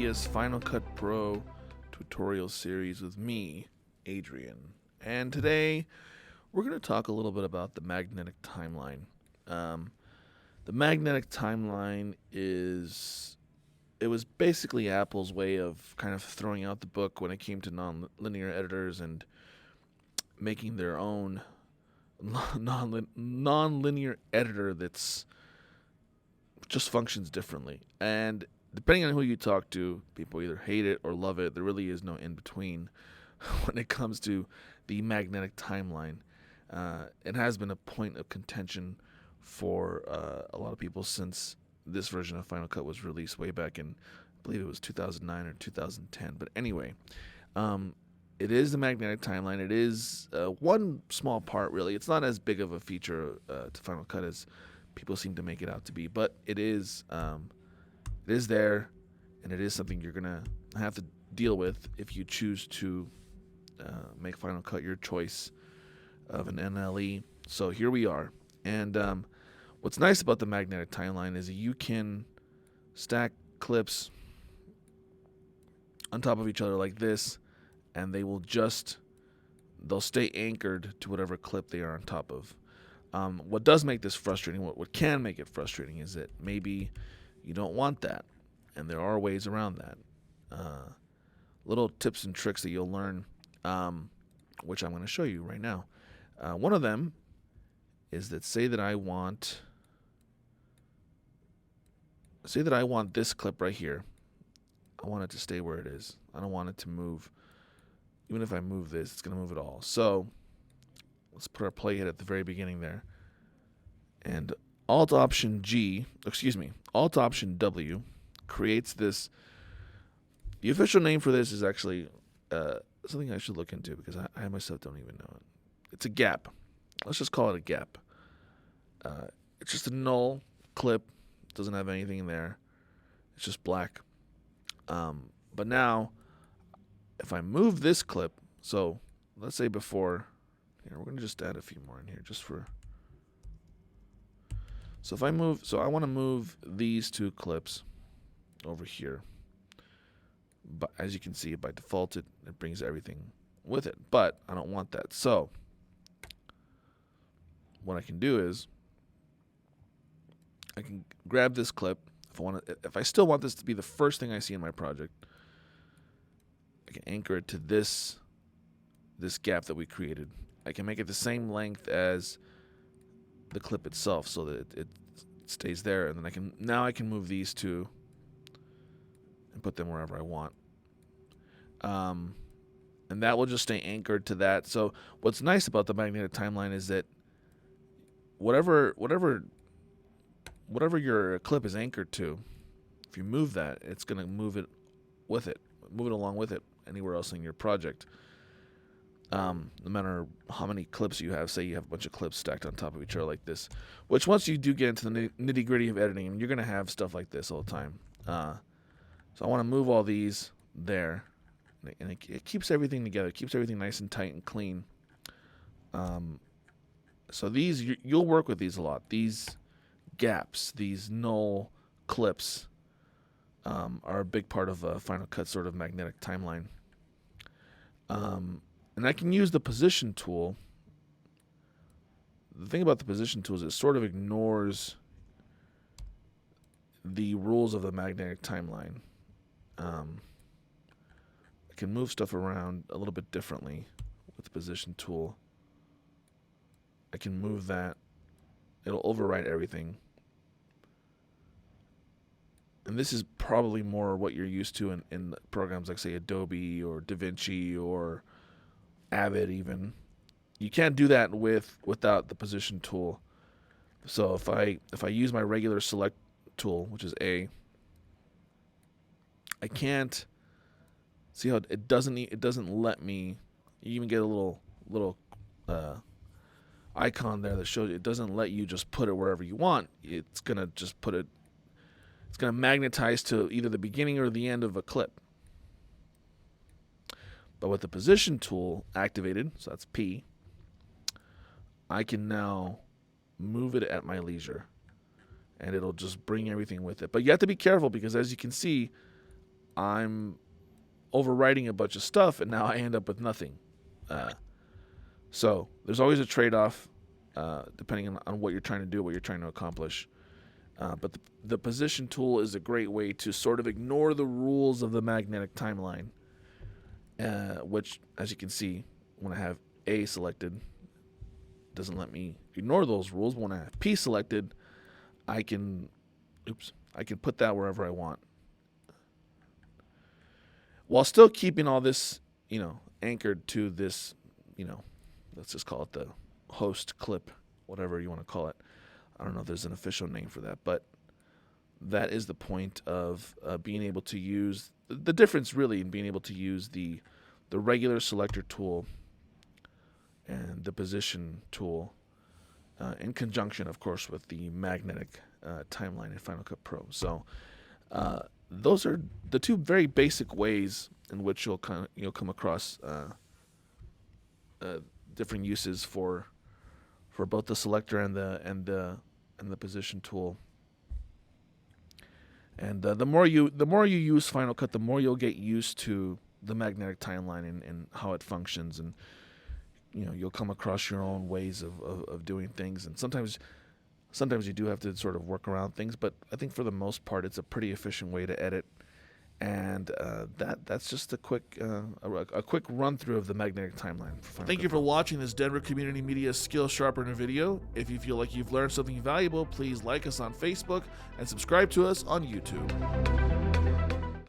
hilarious Final Cut Pro tutorial series with me, Adrian. And today we're going to talk a little bit about the magnetic timeline. Um, the magnetic timeline it was basically Apple's way of kind of throwing out the book when it came to non-linear editors and making their own non-linear editor that's just functions differently. And depending on who you talk to, people either hate it or love it. There really is no in between when it comes to the magnetic timeline. It has been a point of contention for a lot of people since this version of Final Cut was released way back in, I believe it was 2009 or 2010. But anyway, it is the magnetic timeline. It is one small part, really. It's not as big of a feature to Final Cut as people seem to make it out to be, but it is there, and it is something you're gonna have to deal with if you choose to make Final Cut your choice of an NLE. So here we are, and what's nice about the magnetic timeline is that you can stack clips on top of each other like this, and they'll stay anchored to whatever clip they are on top of. What does make this frustrating, what can make it frustrating, is that maybe you don't want that, and there are ways around that. Little tips and tricks that you'll learn, which I'm going to show you right now. One of them is that say that I want this clip right here. I want it to stay where it is. I don't want it to move. Even if I move this, it's going to move it all. So let's put our playhead at the very beginning there. And Alt Option W creates this. The official name for this is actually something I should look into because I myself don't even know it. It's a gap. Let's just call it a gap. It's just a null clip. Doesn't have anything in there. It's just black. But now, if I move this clip, so let's say before, we're going to just add a few more in here just for. So if I I want to move these two clips over here. But as you can see, by default, it brings everything with it. But I don't want that. So what I can do is I can grab this clip. If I still want this to be the first thing I see in my project, I can anchor it to this gap that we created. I can make it the same length as the clip itself so that it stays there, and then I can move these two and put them wherever I want. And that will just stay anchored to that. So what's nice about the magnetic timeline is that whatever your clip is anchored to, if you move that, it's going to move it along with it anywhere else in your project. No matter how many clips you have, say you have a bunch of clips stacked on top of each other like this, which once you do get into the nitty gritty of editing, you're going to have stuff like this all the time. So I want to move all these there, and it keeps everything together. It keeps everything nice and tight and clean. So these, you'll work with these a lot. These gaps, these null clips, are a big part of a Final Cut sort of magnetic timeline. And I can use the position tool. The thing about the position tool is it sort of ignores the rules of the magnetic timeline. I can move stuff around a little bit differently with the position tool. I can move that. It'll overwrite everything. And this is probably more what you're used to in programs like, say, Adobe or DaVinci or Avid even. You can't do that without the position tool. So if I use my regular select tool, which is A, I can't see how it doesn't let me. You even get a little icon there that shows you it doesn't let you just put it wherever you want. It's gonna just put it. It's gonna magnetize to either the beginning or the end of a clip. But with the position tool activated, so that's P, I can now move it at my leisure, and it'll just bring everything with it. But you have to be careful because, as you can see, I'm overwriting a bunch of stuff, and now I end up with nothing. So there's always a trade-off, depending on what you're trying to do, what you're trying to accomplish. But the position tool is a great way to sort of ignore the rules of the magnetic timeline, which, as you can see, when I have A selected, doesn't let me ignore those rules. But when I have P selected, I can put that wherever I want, while still keeping all this, anchored to this, let's just call it the host clip, whatever you want to call it. I don't know if there's an official name for that, but that is the point of being able to use the difference really in being able to use the regular selector tool and the position tool in conjunction, of course, with the magnetic timeline in Final Cut Pro. So those are the two very basic ways in which you'll come across different uses for both the selector and the position tool. And the more you use Final Cut, the more you'll get used to the magnetic timeline and how it functions, and you'll come across your own ways of doing things. And sometimes you do have to sort of work around things, but I think for the most part it's a pretty efficient way to edit. And that's just a quick run through of the magnetic timeline. Thank you for watching this Denver Community Media Skill Sharpener video. If you feel like you've learned something valuable, please like us on Facebook and subscribe to us on YouTube.